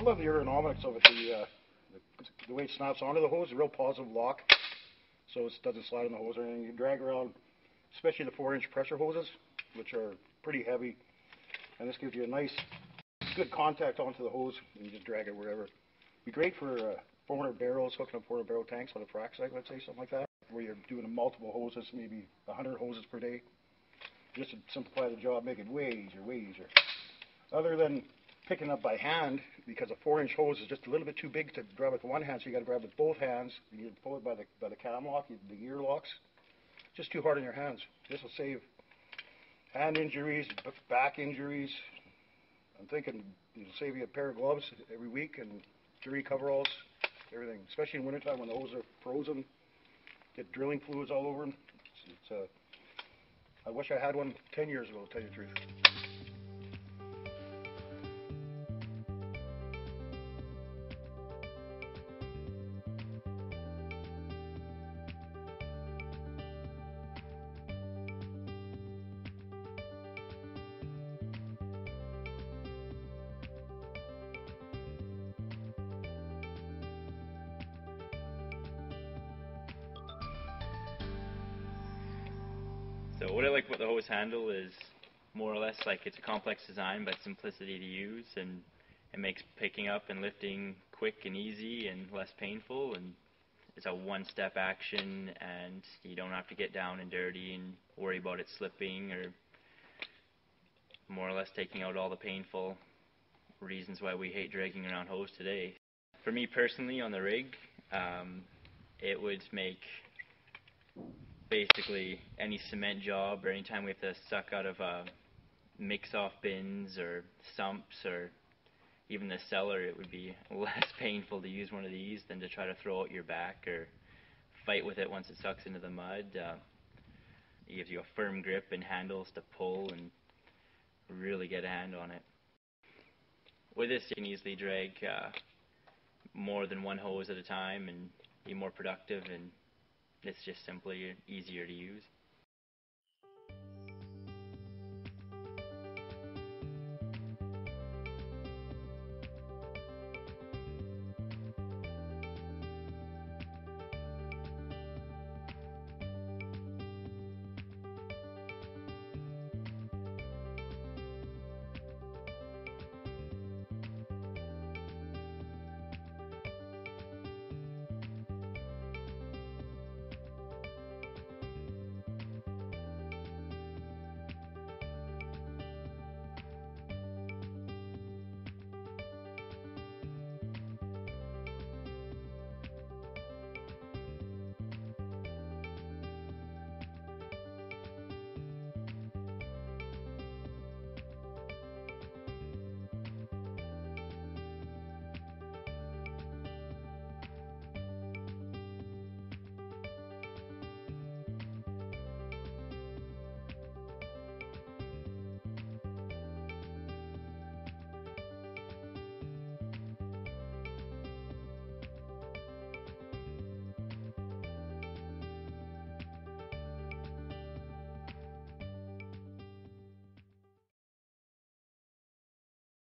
love the ergonomics of it. The way it snaps onto the hose, a real positive lock, so it doesn't slide on the hose or anything. You drag around, especially the 4-inch pressure hoses, which are pretty heavy, and this gives you a nice, good contact onto the hose, and you just drag it wherever. Be great for 400 barrels, hooking up 400 barrel tanks on a frac site, let's say, something like that, where you're doing multiple hoses, maybe 100 hoses per day. Just to simplify the job, make it way easier, way easier. Other than picking up by hand, because a 4-inch hose is just a little bit too big to grab with one hand, so you got to grab with both hands. You pull it by the cam lock, the gear locks. Just too hard on your hands. This will save hand injuries, back injuries. I'm thinking it'll save you a pair of gloves every week and 3 coveralls, everything. Especially in wintertime when the hoses are frozen, get drilling fluids all over them. I wish I had one 10 years ago, to tell you the truth. So what I like about the hose handle is more or less like it's a complex design but simplicity to use, and it makes picking up and lifting quick and easy and less painful, and it's a one-step action, and you don't have to get down and dirty and worry about it slipping, or more or less taking out all the painful reasons why we hate dragging around hose today. For me personally on the rig, it would make basically any cement job, or anytime we have to suck out of mix-off bins or sumps or even the cellar, it would be less painful to use one of these than to try to throw out your back or fight with it once it sucks into the mud. It gives you a firm grip and handles to pull and really get a hand on it. With this you can easily drag more than one hose at a time and be more productive, and it's just simply easier to use.